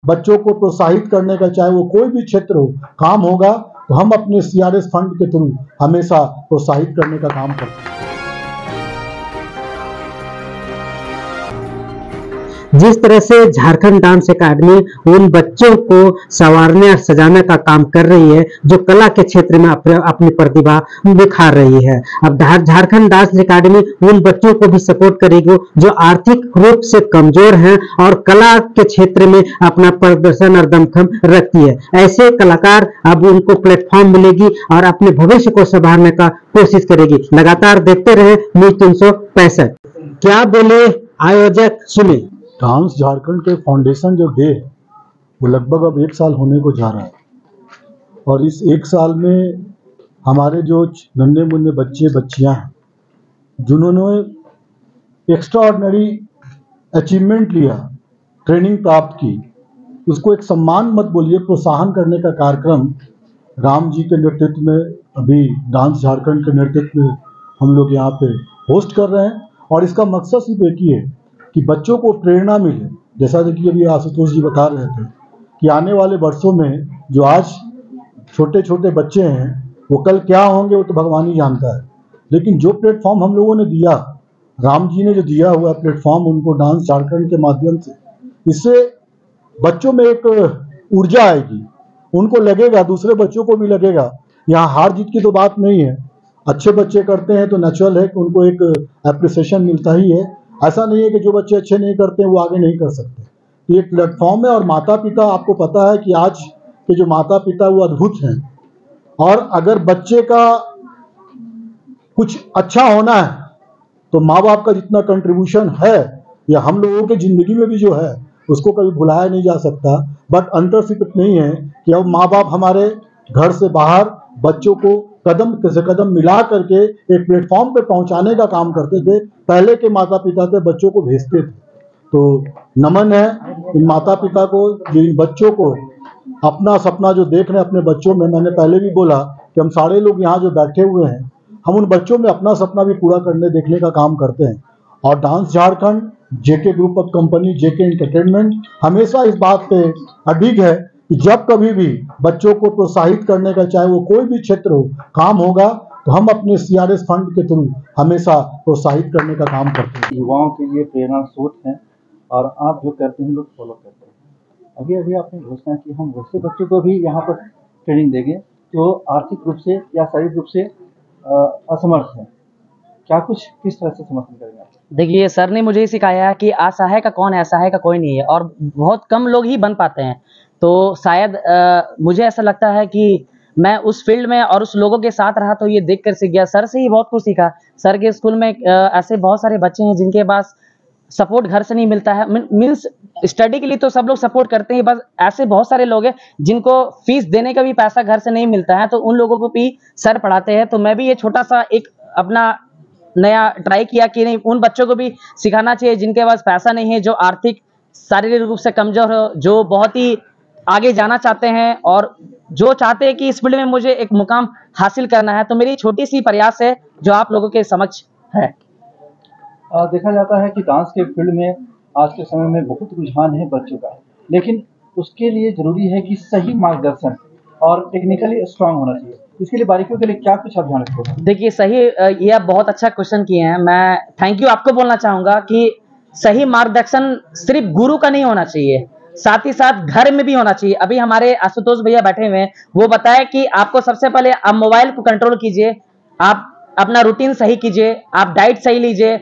बच्चों को प्रोत्साहित करने का, चाहे वो कोई भी क्षेत्र हो, काम होगा तो हम अपने सीआरएस फंड के थ्रू हमेशा प्रोत्साहित करने का काम करते हैं। जिस तरह से झारखंड डांस एकेडमी उन बच्चों को संवारने और सजाने का काम कर रही है जो कला के क्षेत्र में अपनी प्रतिभा निखार रही है। अब झारखंड डांस एकेडमी उन बच्चों को भी सपोर्ट करेगी जो आर्थिक रूप से कमजोर हैं और कला के क्षेत्र में अपना प्रदर्शन और दमखम रखती है। ऐसे कलाकार अब उनको प्लेटफॉर्म मिलेगी और अपने भविष्य को संवारने का कोशिश करेगी। लगातार देखते रहे न्यूज़ 365। क्या बोले आयोजक, सुने। डांस झारखंड के फाउंडेशन जो डे है वो लगभग अब 1 साल होने को जा रहा है और इस 1 साल में हमारे जो नन्हे मुन्ने बच्चे बच्चियां हैं जिन्होंने एक्स्ट्रा ऑर्डिनरी अचीवमेंट लिया, ट्रेनिंग प्राप्त की, उसको एक सम्मान मत बोलिए, प्रोत्साहन करने का कार्यक्रम राम जी के नेतृत्व में, अभी डांस झारखंड के नेतृत्व में हम लोग यहाँ पे होस्ट कर रहे हैं। और इसका मकसद सिर्फ एक ही है कि बच्चों को प्रेरणा मिले। जैसा कि अभी आशुतोष जी बता रहे थे कि आने वाले वर्षों में जो आज छोटे छोटे बच्चे हैं वो कल क्या होंगे वो तो भगवान ही जानता है, लेकिन जो प्लेटफॉर्म हम लोगों ने दिया, राम जी ने जो दिया हुआ प्लेटफॉर्म उनको डांस झारखंड के माध्यम से, इससे बच्चों में एक ऊर्जा आएगी, उनको लगेगा, दूसरे बच्चों को भी लगेगा। यहाँ हार जीत की तो बात नहीं है, अच्छे बच्चे करते हैं तो नेचुरल है कि उनको एक एप्रिसिएशन मिलता ही है। ऐसा नहीं है कि जो बच्चे अच्छे नहीं करते हैं वो आगे नहीं कर सकते। तो ये प्लेटफॉर्म है और माता पिता, आपको पता है कि आज के जो माता पिता वो अद्भुत हैं और अगर बच्चे का कुछ अच्छा होना है तो माँ बाप का जितना कंट्रीब्यूशन है या हम लोगों के ज़िंदगी में भी जो है उसको कभी भुलाया नहीं जा सकता। बट अंतर सिर्फ नहीं है कि अब माँ बाप हमारे घर से बाहर बच्चों को कदम से कदम मिला करके एक प्लेटफॉर्म पे पहुंचाने का काम करते थे। पहले के माता पिता थे बच्चों को भेजते थे, तो नमन है इन माता पिता को जो इन बच्चों को अपना सपना जो देख रहे हैं अपने बच्चों में। मैंने पहले भी बोला कि हम सारे लोग यहाँ जो बैठे हुए हैं हम उन बच्चों में अपना सपना भी पूरा करने देखने का काम करते हैं। और dance Jharkhand, JK group of company, JK entertainment हमेशा इस बात पे अडिग है कि जब कभी भी बच्चों को प्रोत्साहित करने का, चाहे वो कोई भी क्षेत्र हो, काम होगा तो हम अपने सीआरएस फंड के थ्रू हमेशा प्रोत्साहित करने का काम करते हैं। युवाओं के लिए प्रेरणा स्रोत हैं और आप जो करते हैं लोग फॉलो करते हैं। अभी अभी आपने घोषणा की हम वैसे बच्चों को भी यहाँ पर ट्रेनिंग देंगे जो आर्थिक रूप से या शारीरिक रूप से असमर्थ है। क्या कुछ किस तरह से समर्थन करेंगे? देखिए, सर ने मुझे सिखाया कि असहाय का कौन है, असहाय का कोई नहीं है और बहुत कम लोग ही बन पाते हैं। तो शायद मुझे ऐसा लगता है कि मैं उस फील्ड में और उस लोगों के साथ रहा तो ये देख कर सीख गया। सर से ही बहुत कुछ सीखा। सर के स्कूल में ऐसे बहुत सारे बच्चे हैं जिनके पास सपोर्ट घर से नहीं मिलता है। मीन्स स्टडी के लिए तो सब लोग सपोर्ट करते हैं, बस ऐसे बहुत सारे लोग हैं जिनको फीस देने का भी पैसा घर से नहीं मिलता है, तो उन लोगों को भी सर पढ़ाते हैं। तो मैं भी ये छोटा सा एक अपना नया ट्राई किया कि नहीं, उन बच्चों को भी सिखाना चाहिए जिनके पास पैसा नहीं है, जो आर्थिक शारीरिक रूप से कमजोर हो, जो बहुत ही आगे जाना चाहते हैं और जो चाहते हैं कि इस फील्ड में मुझे एक मुकाम हासिल करना है। तो मेरी छोटी सी प्रयास है जो आप लोगों के समक्ष है। देखा जाता है कि डांस के फील्ड में आज के समय में बहुत रुझान है बच्चों का, लेकिन उसके लिए जरूरी है कि सही मार्गदर्शन और टेक्निकली स्ट्रांग होना चाहिए। इसके लिए बारीकियों के लिए क्या कुछ आप ध्यान रखते हैं? देखिए, सही, ये आप बहुत अच्छा क्वेश्चन किए हैं। मैं थैंक यू आपको बोलना चाहूंगा कि सही मार्गदर्शन सिर्फ गुरु का नहीं होना चाहिए, साथ ही साथ घर में भी होना चाहिए। अभी हमारे आशुतोष भैया बैठे हुए हैं, वो बताया कि आपको सबसे पहले आप मोबाइल को कंट्रोल कीजिए, आप अपना रूटीन सही कीजिए, आप डाइट सही लीजिए,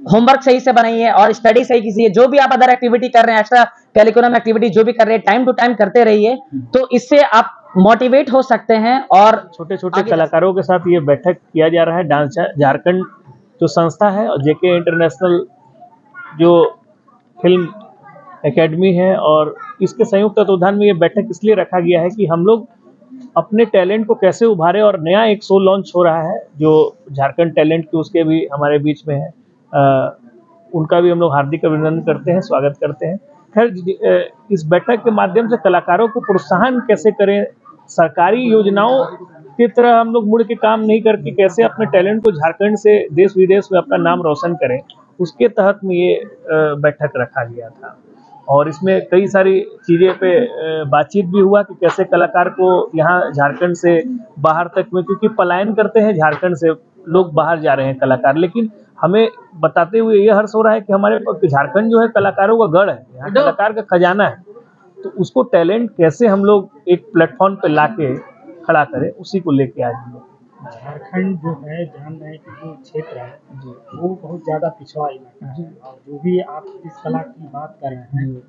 होमवर्क सही से बनाइए और स्टडी सही कीजिए। जो भी आप अदर एक्टिविटी कर रहे हैं, एक्स्ट्रा करिकुलम एक्टिविटी जो भी कर रहे हैं, टाइम टू टाइम करते रहिए, तो इससे आप मोटिवेट हो सकते हैं। और छोटे छोटे कलाकारों के साथ ये बैठक किया जा रहा है। डांस झारखंड जो संस्था है और जेके इंटरनेशनल जो फिल्म एकेडमी है और इसके संयुक्त तत्वाधान में ये बैठक इसलिए रखा गया है कि हम लोग अपने टैलेंट को कैसे उभारे। और नया एक शो लॉन्च हो रहा है जो झारखंड टैलेंट की, उसके भी हमारे बीच में है, उनका भी हम लोग हार्दिक अभिनंदन करते हैं, स्वागत करते हैं। खैर, इस बैठक के माध्यम से कलाकारों को प्रोत्साहन कैसे करें, सरकारी योजनाओं की तरह हम लोग मुड़ के काम नहीं करके कैसे अपने टैलेंट को झारखंड से देश विदेश में अपना नाम रोशन करें, उसके तहत में ये बैठक रखा गया था। और इसमें कई सारी चीज़ें पे बातचीत भी हुआ कि कैसे कलाकार को यहाँ झारखंड से बाहर तक में, क्योंकि पलायन करते हैं झारखंड से लोग बाहर जा रहे हैं कलाकार, लेकिन हमें बताते हुए ये हर्ष हो रहा है कि हमारे झारखंड जो है कलाकारों का गढ़ है, यहाँ कलाकार का खजाना है। तो उसको टैलेंट कैसे हम लोग एक प्लेटफॉर्म पे लाके खड़ा करें, उसी को लेके आज हम लोग। झारखंड जो है, जान रहे हैं कि जो क्षेत्र है वो बहुत ज़्यादा पिछड़ा इलाका है, और जो भी आप जिस कला की बात कर रहे हैं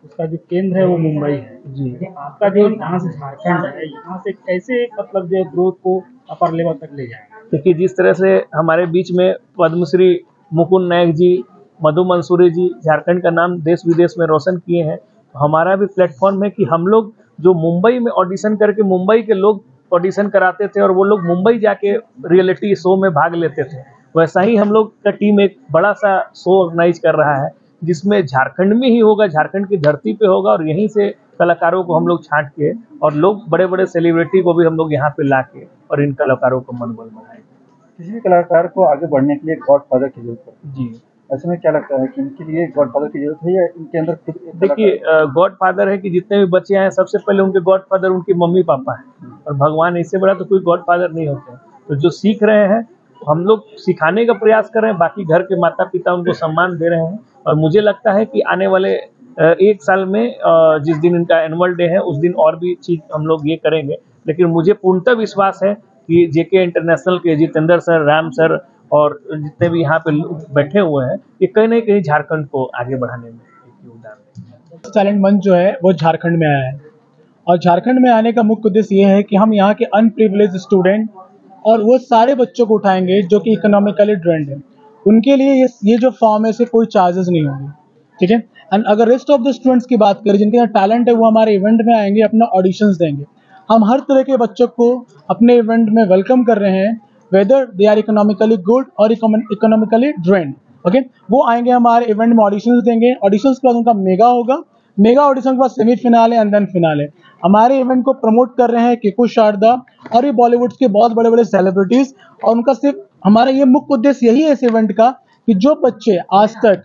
उसका जो केंद्र है वो मुंबई है जी। आपका जो डांस झारखंड है, यहाँ से कैसे मतलब जो ग्रोथ को अपर लेवल तक ले जाएगा? क्योंकि जिस तरह से हमारे बीच में पद्मश्री मुकुंद नायक जी, मधु मंसूरी जी झारखंड का नाम देश विदेश में रोशन किए हैं, तो हमारा भी प्लेटफॉर्म है कि हम लोग जो मुंबई में ऑडिशन करके मुंबई के लोग ऑडिशन कराते थे और वो लोग मुंबई जाके रियलिटी शो में भाग लेते थे, वैसा ही हम लोग का टीम एक बड़ा सा शो ऑर्गेनाइज कर रहा है जिसमें झारखंड में ही होगा, झारखंड की धरती पे होगा, और यहीं से कलाकारों को हम लोग छांट के और लोग बड़े बड़े सेलिब्रिटी को भी हम लोग यहाँ पे ला के और इन कलाकारों को मनोबल बढ़ाएंगे। किसी भी कलाकार को आगे बढ़ने के लिए गॉडफादर की जरूरत है जी। ऐसे में क्या लगता है कि इनके लिए गॉडफादर की जरूरत है या इनके अंदर खुद? देखिए, गॉडफादर है कि जितने भी बच्चे आए सबसे पहले उनके गॉडफादर उनकी मम्मी पापा हैं, और भगवान इससे बड़ा तो कोई गॉडफादर नहीं होते हैं। तो जो सीख रहे हैं हम लोग सिखाने का प्रयास कर रहे हैं, बाकी घर के माता पिता उनको सम्मान दे रहे हैं, और मुझे लगता है कि आने वाले एक साल में जिस दिन इनका एनुअल डे है उस दिन और भी चीज हम लोग ये करेंगे। लेकिन मुझे पूर्णतः विश्वास है कि जेके इंटरनेशनल के जितेंद्र सर, राम सर और जितने भी यहाँ पे बैठे हुए हैं, ये कहीं ना कहीं झारखंड को आगे बढ़ाने में योगदान देंगे। टैलेंट मंच जो है वो झारखंड में आया है, और झारखंड में आने का मुख्य उद्देश्य ये है कि हम यहाँ के अनप्रिविलेज स्टूडेंट और वो सारे बच्चों को उठाएंगे जो कि इकोनॉमिकली ड्रेन्ड है, उनके लिए ये जो फॉर्म है इससे कोई चार्जेस नहीं होंगे, ठीक है। एंड अगर रेस्ट ऑफ द स्टूडेंट्स की बात करें जिनके यहाँ टैलेंट है, वो हमारे इवेंट में आएंगे, अपना ऑडिशंस देंगे। हम हर तरह के बच्चों को अपने इवेंट में वेलकम कर रहे हैं, whether they are economically good और इकोनॉमिकली ड्रेन्ड, ओके। वो आएंगे हमारे इवेंट में, ऑडिशंस देंगे, ऑडिशंस के बाद उनका मेगा होगा, मेगा ऑडिशन के बाद सेमीफिनाले एंड देन फिनाले। हमारे इवेंट को प्रमोट कर रहे हैं किकू शारदा और भी बॉलीवुड के बहुत बड़े बड़े सेलिब्रिटीज, और उनका सिर्फ हमारा ये मुख्य उद्देश्य यही है इस इवेंट का कि जो बच्चे आज तक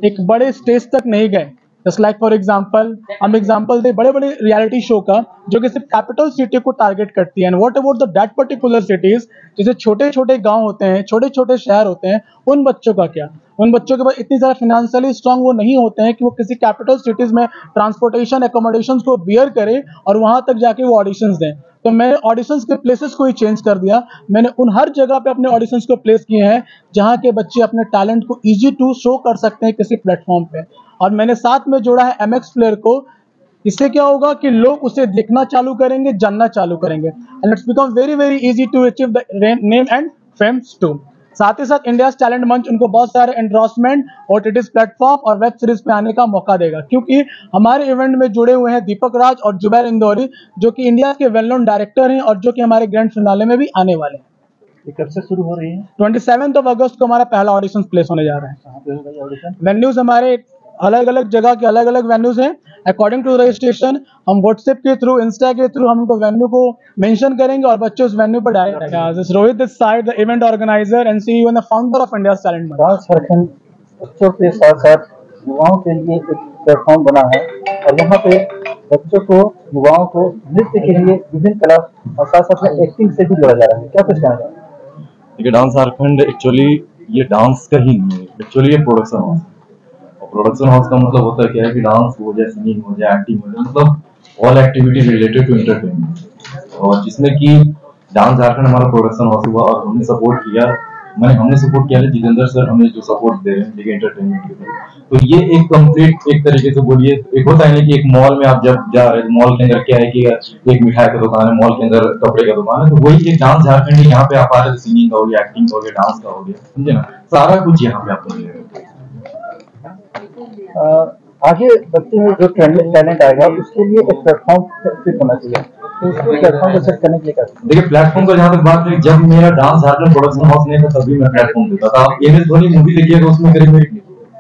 एक बड़े स्टेज तक नहीं गए, जस्ट लाइक फॉर एग्जाम्पल हम एग्जाम्पल दे बड़े बड़े रियलिटी शो का जो कि सिर्फ कैपिटल सिटी को टारगेट करती है, and what about the that particular cities, जैसे छोटे छोटे गांव होते हैं, छोटे छोटे शहर होते हैं, उन बच्चों का क्या? उन बच्चों के पास इतनी ज़्यादा फाइनेंशियली स्ट्रांग वो नहीं होते हैं कि वो किसी कैपिटल सिटीज़ में ट्रांसपोर्टेशन एकोमोडेशन को बियर करे और वहाँ तक जाके वो ऑडिशंस दें। तो मैंने ऑडिशंस के प्लेसेस को ही चेंज कर दिया, मैंने उन हर जगह पे अपने ऑडिशंस को प्लेस किए हैं जहाँ के बच्चे अपने टैलेंट को ईजी टू शो कर सकते हैं किसी प्लेटफॉर्म पे, और मैंने साथ में जोड़ा है MX प्लेयर को। इससे क्या होगा कि लोग उसे देखना चालू करेंगे, जानना चालू करेंगे, and it's become very very easy to achieve the name and fames to. साथ ही साथ इंडिया टैलेंट मंच उनको बहुत सारे एंडोर्समेंट OTT प्लेटफॉर्म और वेब सीरीज पे आने का मौका देगा, क्योंकि हमारे इवेंट में जुड़े हुए हैं दीपक राज और जुबैर इंदौरी जो कि इंडिया के वेल नोन डायरेक्टर हैं और जो कि हमारे ग्रैंड फिनाले में भी आने वाले हैं। ये कब से शुरू हो रही है? 27 अगस्त को हमारा पहला ऑडिशन प्लेस होने जा रहा है। कहाँ पे होगा ये ऑडिशन? वेन्यूज हमारे अलग अलग जगह के अलग अलग वेन्यूज हैं। अकॉर्डिंग टू रजिस्ट्रेशन हम व्हाट्सएप के थ्रू, इंस्टा के थ्रू हम उनको वेन्यू को मेंशन करेंगे और बच्चे उस वेन्यू पर डायरेक्ट आएंगे। Rohit this side, the event organiser and CEO and the founder of India talent मंच। डांस झारखंड बच्चों के साथ साथ युवाओं के लिए एक प्लेटफॉर्म बना है, और यहाँ पे बच्चों को, युवाओं को नृत्य के लिए विभिन्न कला और साथ साथ में एक्टिंग से भी जोड़ा जा रहा है। क्या कुछ कहना है? देखिए, डांस झारखंड एक्चुअली ये डांस का ही नहीं है, एक्चुअली ये प्रोडक्शन हाउस है। और प्रोडक्शन हाउस का मतलब होता है क्या है कि डांस हो जाए, सिंगिंग हो जाए, एक्टिंग हो जाए, मतलब all activities related to entertainment, और जिसमें कि डांस झारखंड हमारा प्रोडक्शन हाउस हुआ और हमने सपोर्ट किया, हमने सपोर्ट किया है, जितेंद्र सर हमें जो सपोर्ट दे रहे हैं लेकिन एंटरटेनमेंट के लिए, तो ये एक कंप्लीट एक तरीके से बोलिए, एक होता है ना कि एक मॉल में आप जब जा रहे हैं, मॉल के अंदर क्या है कि एक मिठाई का दुकान है, मॉल के अंदर कपड़े का दुकान है, तो वही एक डांस झारखंड यहाँ पे आप आ रहे, सिंगिंग का हो गया, एक्टिंग का हो गया, डांस का हो गया, समझे ना, सारा कुछ यहाँ पे आपको मिलेगा। आगे बच्चे में जो टैलेंट आएगा उसके लिए एक प्लेटफॉर्म फिट होना चाहिए, तो उसको प्लेटफॉर्म को सेट करने के लिए क्या? देखिए, प्लेटफॉर्म का जहाँ तक बात है, जब मेरा डांस झारखंड प्रोडक्शन हाउस नहीं था तभी मैं प्लेटफॉर्म देता था। आप MS धोनी मूवी देखिएगा, उसमें करीब मेरी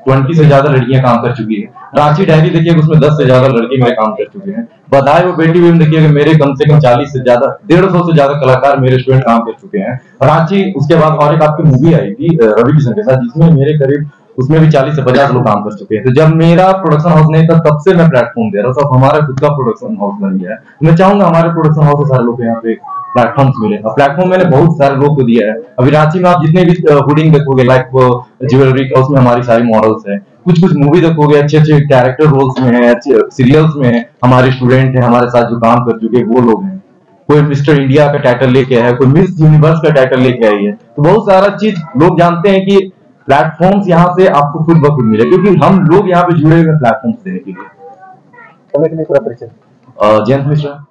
20 से ज्यादा लड़कियां काम कर चुकी है। रांची डायरी देखिएगा, उसमें 10 से ज्यादा लड़के मेरे काम कर चुके हैं। बधाई वो बेटी भी देखिएगा, मेरे कम से कम 40 से ज्यादा, 150 से ज्यादा कलाकार मेरे स्टूडेंट काम कर चुके हैं रांची। उसके बाद और एक आपकी मूवी आई थी रवि किशन के साथ, जिसमें मेरे करीब उसमें भी 40 से 50 लोग काम कर चुके हैं। तो जब मेरा प्रोडक्शन हाउस नहीं था तब से मैं प्लेटफॉर्म दे रहा हूँ, तो अब हमारा खुद का प्रोडक्शन हाउस बन गया है। मैं चाहूंगा हमारे प्रोडक्शन हाउस से सारे लोग यहाँ पे प्लेटफॉर्म मिले। और प्लेटफॉर्म मैंने बहुत सारे लोग को दिया है। अभी रांची में आप जितने भी हुडिंग देखोगे लाइक ज्वेलरी का, उसमें हमारी सारी मॉडल्स हैं। कुछ कुछ मूवी देखोगे अच्छे अच्छे कैरेक्टर रोल्स में है, सीरियल्स में है, हमारे स्टूडेंट हैं हमारे साथ जो काम कर चुके वो लोग हैं। कोई मिस्टर इंडिया का टाइटल लेके आया है, कोई मिस यूनिवर्स का टाइटल लेके आई है। तो बहुत सारा चीज लोग जानते हैं कि प्लेटफॉर्म्स यहाँ से आपको खुद ब खुद मिले, क्योंकि हम लोग यहाँ पे जुड़े हुए प्लेटफॉर्म्स देने के लिए। समय के लिए पूरा परिचय। जयंत मिश्रा।